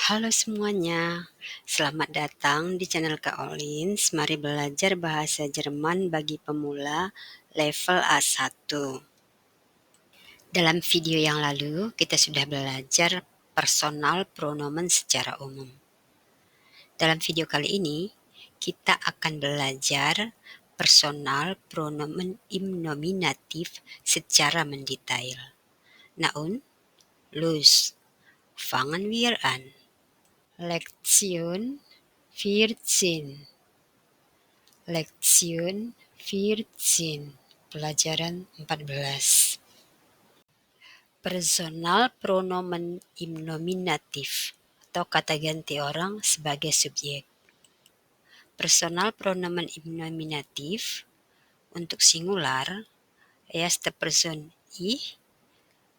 Halo semuanya, selamat datang di channel Kak Olins. Mari belajar bahasa Jerman bagi pemula level A1. Dalam video yang lalu, kita sudah belajar personal pronomen secara umum. Dalam video kali ini, kita akan belajar personal pronomen im nominatif secara mendetail. Naun, los, fangen wir an. Lektion 14. Lektion 14. Pelajaran 14. Personal pronomen im nominatif atau kata ganti orang sebagai subjek. Personal pronomen im nominatif untuk singular erste Person ich,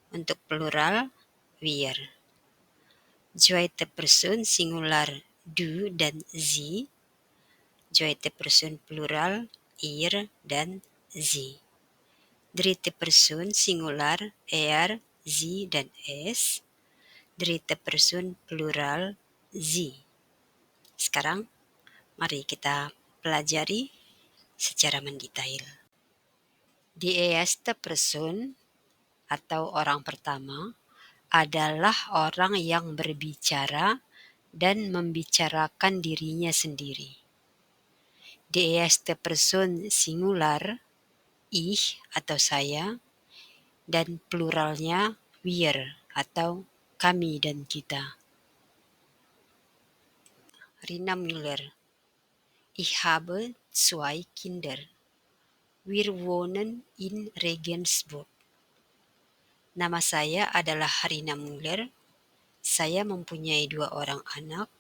untuk plural wir. Zweite Person singular du dan sie, zweite Person plural ihr dan sie. Dritte Person singular er, sie dan es, dritte Person plural sie. Sekarang mari kita pelajari secara mendetail. Die erste Person atau orang pertama adalah orang yang berbicara dan membicarakan dirinya sendiri. Die erste Person singular ich atau saya, dan pluralnya wir atau kami dan kita. Rina Müller. Ich habe 2 Kinder. Wir wohnen in Regensburg. Nama saya adalah Rina Müller. Saya mempunyai 2 orang anak.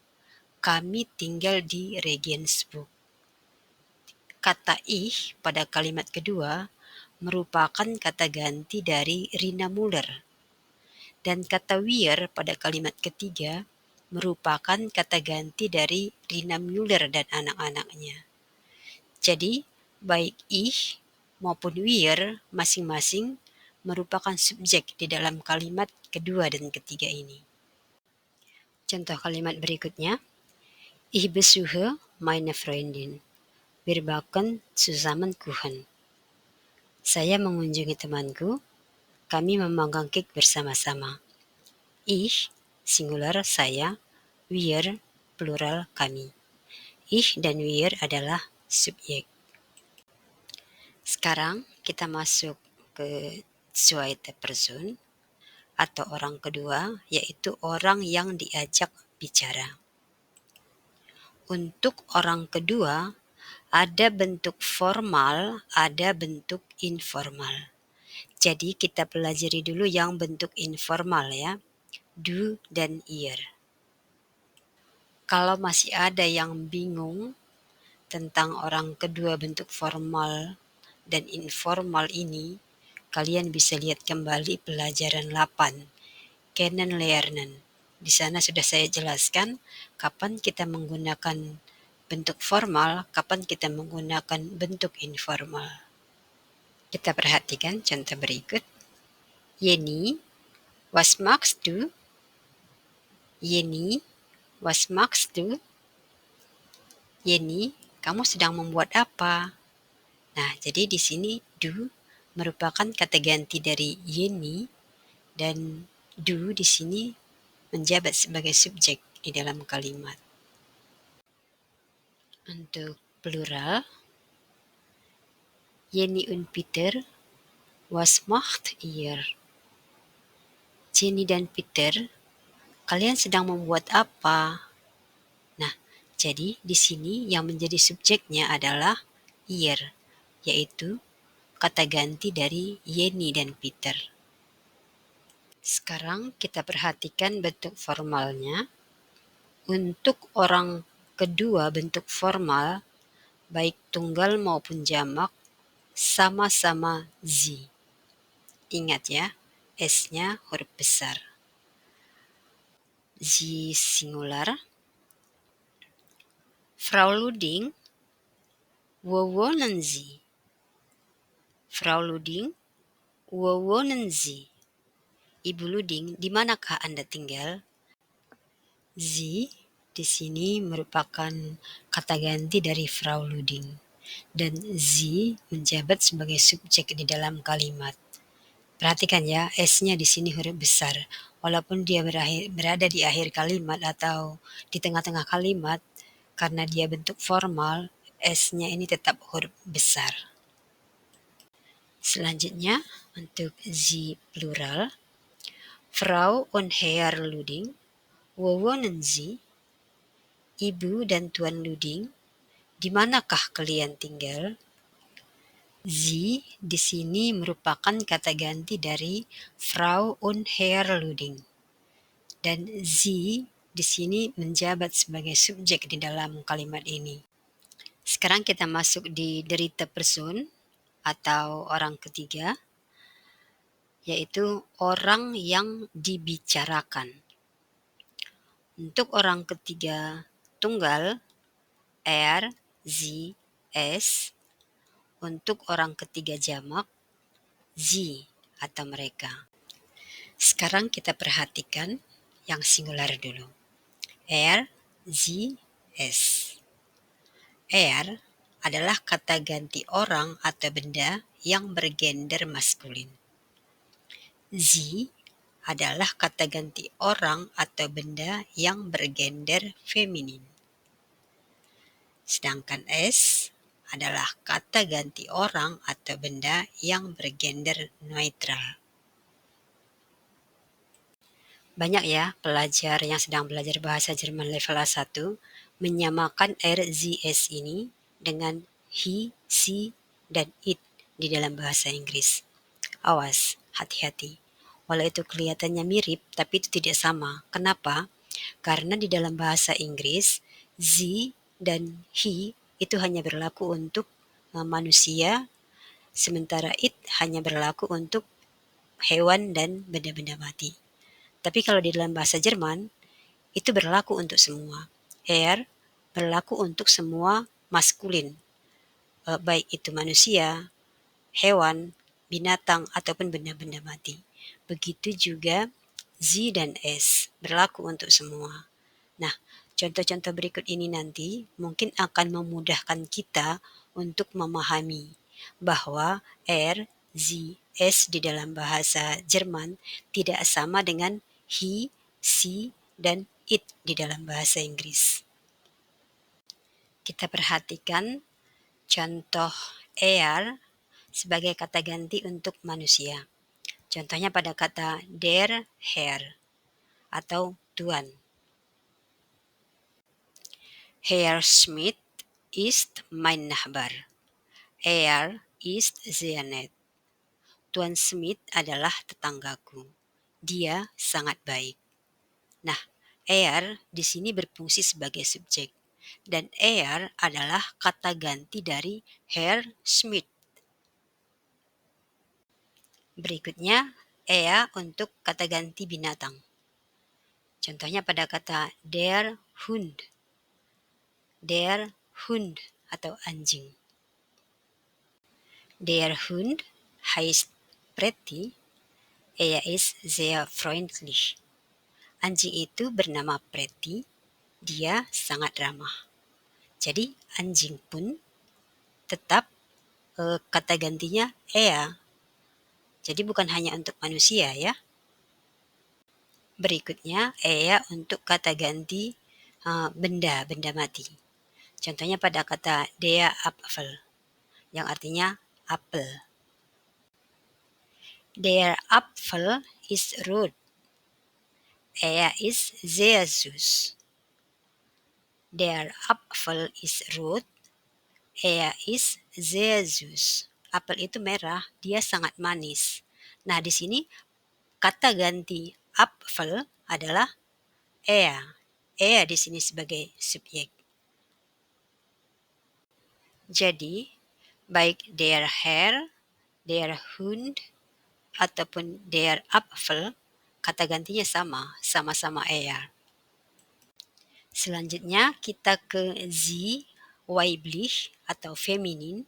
Kami tinggal di Regensburg. Kata ich pada kalimat kedua merupakan kata ganti dari Rina Müller. Dan kata wir pada kalimat ketiga merupakan kata ganti dari Rina Müller dan anak-anaknya. Jadi, baik ich maupun wir masing-masing merupakan subjek di dalam kalimat kedua dan ketiga ini. Contoh kalimat berikutnya. Ich besuche meine Freundin. Wir backen zusammen Kuchen. Saya mengunjungi temanku. Kami memanggang cake bersama-sama. Ich, singular saya, wir, plural kami. Ich dan wir adalah subjek. Sekarang kita masuk ke zweite Person atau orang kedua, yaitu orang yang diajak bicara. Untuk orang kedua, ada bentuk formal, ada bentuk informal. Jadi kita pelajari dulu yang bentuk informal ya, du dan ihr. Kalau masih ada yang bingung tentang orang kedua bentuk formal dan informal ini, kalian bisa lihat kembali pelajaran 8, Kennenlernen. Di sana sudah saya jelaskan kapan kita menggunakan bentuk formal, kapan kita menggunakan bentuk informal. Kita perhatikan contoh berikut. Jenny, was machst du? Jenny, was machst du? Jenny, kamu sedang membuat apa? Nah, jadi di sini du merupakan kata ganti dari Jenny dan du di sini menjabat sebagai subjek di dalam kalimat. Untuk plural, Jenny und Peter, was macht ihr? Jenny dan Peter, kalian sedang membuat apa? Nah, jadi di sini yang menjadi subjeknya adalah ihr, yaitu kata ganti dari Jenny dan Peter. Sekarang kita perhatikan bentuk formalnya. Untuk orang kedua bentuk formal, baik tunggal maupun jamak, sama-sama sie. Ingat ya, S-nya huruf besar. Sie singular. Frau Luding, wo wohnen Sie? Frau Luding, wo wohnen Sie? Ibu Luding, di manakah Anda tinggal? Sie di sini merupakan kata ganti dari Frau Luding dan sie menjabat sebagai subjek di dalam kalimat. Perhatikan ya, S-nya di sini huruf besar. Walaupun dia berada di akhir kalimat atau di tengah-tengah kalimat, karena dia bentuk formal, S-nya ini tetap huruf besar. Selanjutnya, untuk sie plural, Frau und Herr Luding, wo wohnen Sie? Ibu dan Tuan Luding, di manakah kalian tinggal? Sie di sini merupakan kata ganti dari Frau und Herr Luding. Dan sie di sini menjabat sebagai subjek di dalam kalimat ini. Sekarang kita masuk di dritte Person atau orang ketiga, yaitu orang yang dibicarakan. Untuk orang ketiga tunggal, er, sie, es. Untuk orang ketiga jamak, sie atau mereka. Sekarang kita perhatikan yang singular dulu. Er, sie, es. Er adalah kata ganti orang atau benda yang bergender maskulin. Sie adalah kata ganti orang atau benda yang bergender feminin. Sedangkan es adalah kata ganti orang atau benda yang bergender neutral. Banyak ya pelajar yang sedang belajar bahasa Jerman level A1 menyamakan er, sie, es ini dengan he, she, dan it di dalam bahasa Inggris. Awas, hati-hati. Walau itu kelihatannya mirip, tapi itu tidak sama. Kenapa? Karena di dalam bahasa Inggris, sie dan he itu hanya berlaku untuk manusia, sementara it hanya berlaku untuk hewan dan benda-benda mati. Tapi kalau di dalam bahasa Jerman, itu berlaku untuk semua. Er berlaku untuk semua maskulin, baik itu manusia, hewan, binatang, ataupun benda-benda mati. Begitu juga sie dan es berlaku untuk semua. Nah, contoh-contoh berikut ini nanti mungkin akan memudahkan kita untuk memahami bahwa er, sie, es di dalam bahasa Jerman tidak sama dengan he, she, dan it di dalam bahasa Inggris. Kita perhatikan contoh er sebagai kata ganti untuk manusia. Contohnya pada kata der Herr atau Tuan. Herr Schmidt ist mein Nachbar. Er ist sehr nett. Tuan Smith adalah tetanggaku. Dia sangat baik. Nah, er di sini berfungsi sebagai subjek. Dan er adalah kata ganti dari Herr Schmidt. Berikutnya, ea untuk kata ganti binatang. Contohnya pada kata der Hund. Der Hund atau anjing. Der Hund heißt Pretty. Er ist sehr freundlich. Anjing itu bernama Pretty. Dia sangat ramah. Jadi anjing pun tetap kata gantinya ea. Jadi bukan hanya untuk manusia ya. Berikutnya ea untuk kata ganti benda mati. Contohnya pada kata der Apfel yang artinya apel. Der Apfel ist rot. Er ist sehr süß. Der Apfel ist rot. Er ist sehr süß. Apel itu merah, dia sangat manis. Nah, di sini kata ganti Apfel adalah er. Er di sini sebagai subjek. Jadi, baik der Herr, der Hund, ataupun der Apfel, kata gantinya sama-sama er. Selanjutnya kita ke sie, weiblich atau feminin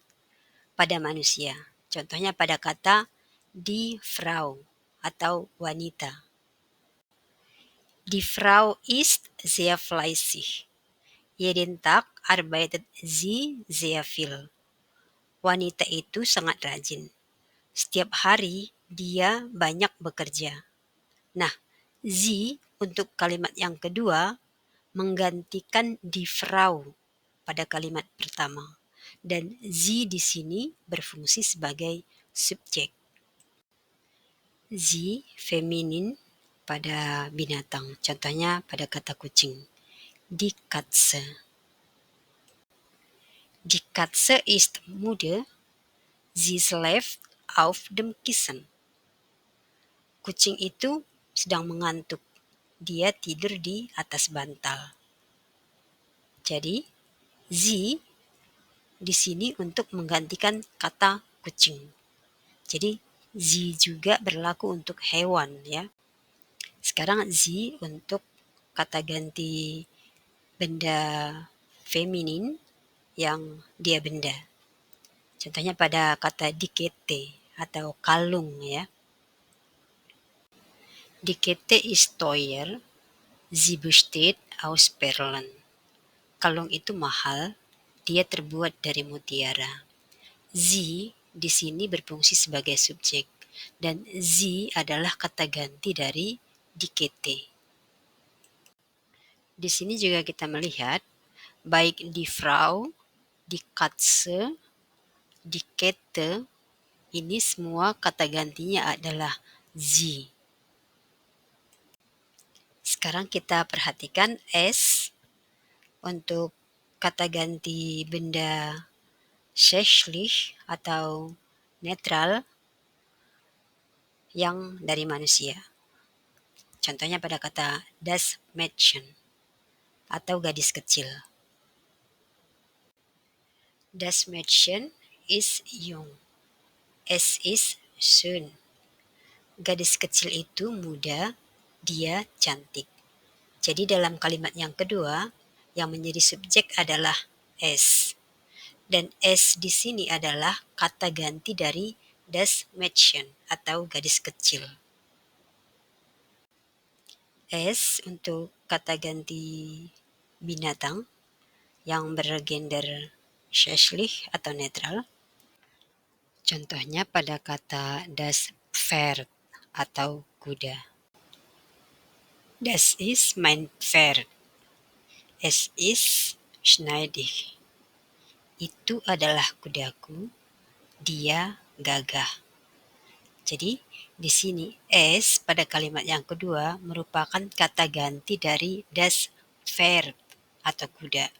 pada manusia. Contohnya pada kata die Frau atau wanita. Die Frau ist sehr fleißig. Jeden Tag arbeitet sie sehr viel. Wanita itu sangat rajin. Setiap hari dia banyak bekerja. Nah, sie untuk kalimat yang kedua menggantikan die Frau pada kalimat pertama. Dan sie di sini berfungsi sebagai subjek. Sie feminin pada binatang. Contohnya pada kata kucing. Die Katze. Die Katze ist müde. Sie schläft auf dem Kissen. Kucing itu sedang mengantuk. Dia tidur di atas bantal. Jadi, sie di sini untuk menggantikan kata kucing. Jadi, sie juga berlaku untuk hewan ya. Sekarang sie untuk kata ganti benda feminin yang dia benda. Contohnya pada kata dikete atau kalung ya. Die Kette ist teuer, sie besteht aus Perlen. Kalung itu mahal, dia terbuat dari mutiara. Sie di sini berfungsi sebagai subjek dan sie adalah kata ganti dari die Kette. Di sini juga kita melihat baik die Frau, die Katze, die Kette ini semua kata gantinya adalah sie. Sekarang kita perhatikan S untuk kata ganti benda schächlich atau netral yang dari manusia. Contohnya pada kata das Mädchen atau gadis kecil. Das Mädchen ist jung. Es ist schön. Gadis kecil itu muda, dia cantik. Jadi dalam kalimat yang kedua, yang menjadi subjek adalah es. Dan es di sini adalah kata ganti dari das Mädchen atau gadis kecil. Es untuk kata ganti binatang yang bergender schächlich atau netral. Contohnya pada kata das Pferd atau kuda. Das ist mein Pferd. Es ist schneidig. Itu adalah kudaku, dia gagah. Jadi di sini es pada kalimat yang kedua merupakan kata ganti dari das Pferd atau kuda.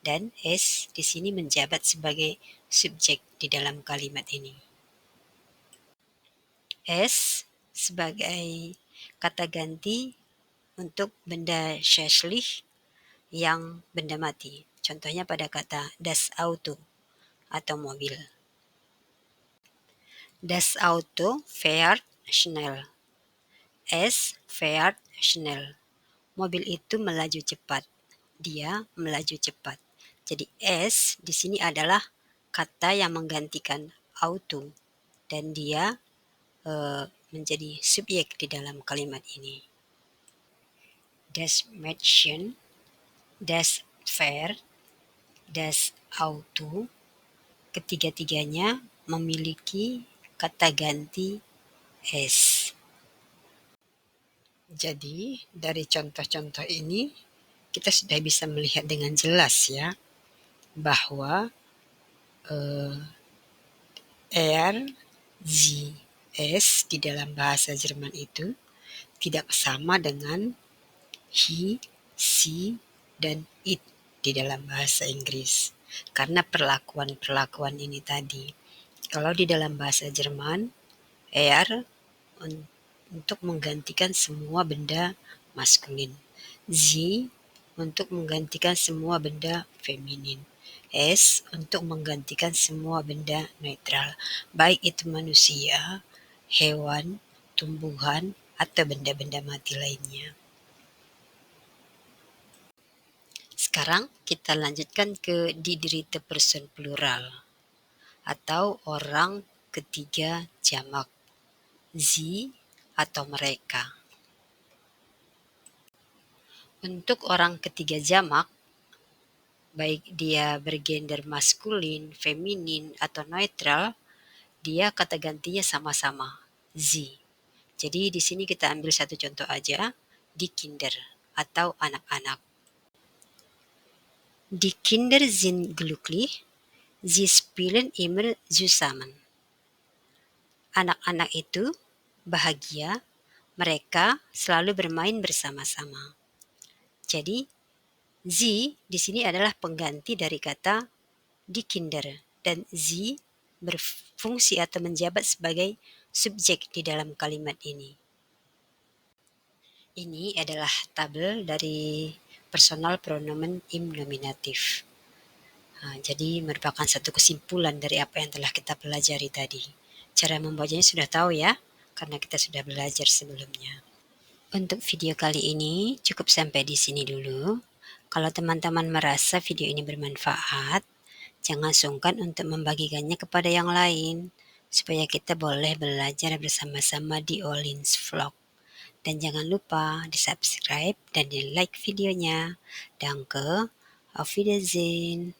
Dan es di sini menjabat sebagai subjek di dalam kalimat ini. Es sebagai kata ganti untuk benda schächlich yang benda mati. Contohnya pada kata das Auto atau mobil. Das Auto fährt schnell. Es fährt schnell. Mobil itu melaju cepat. Dia melaju cepat. Jadi es di sini adalah kata yang menggantikan auto dan dia menjadi subjek di dalam kalimat ini. Das Mädchen, das Pferd, das Auto, ketiga-tiganya memiliki kata ganti es. Jadi dari contoh-contoh ini kita sudah bisa melihat dengan jelas ya bahwa er, sie, es di dalam bahasa Jerman itu tidak sama dengan he, she, dan it di dalam bahasa Inggris. Karena perlakuan-perlakuan ini tadi. Kalau di dalam bahasa Jerman, er untuk menggantikan semua benda maskulin. Sie untuk menggantikan semua benda feminin. Es untuk menggantikan semua benda netral, baik itu manusia, hewan, tumbuhan, atau benda-benda mati lainnya. Sekarang kita lanjutkan ke die dritte Person plural atau orang ketiga jamak, sie atau mereka. Untuk orang ketiga jamak, baik dia bergender maskulin, feminin, atau neutral, dia kata gantinya sama-sama, sie. Jadi di sini kita ambil satu contoh aja, die Kinder atau anak-anak. Die Kinder sind glücklich, sie spielen immer zusammen. Anak-anak itu bahagia, mereka selalu bermain bersama-sama. Jadi, sie di sini adalah pengganti dari kata die Kinder, dan sie berfungsi atau menjabat sebagai subjek di dalam kalimat ini. Ini adalah tabel dari personal pronomen im nominatif. Jadi merupakan satu kesimpulan dari apa yang telah kita pelajari tadi. Cara membacanya sudah tahu ya, karena kita sudah belajar sebelumnya. Untuk video kali ini cukup sampai di sini dulu. Kalau teman-teman merasa video ini bermanfaat, jangan sungkan untuk membagikannya kepada yang lain, supaya kita boleh belajar bersama-sama di Olin's Vlog. Dan jangan lupa di-subscribe dan di-like videonya. Danke, auf Wiedersehen.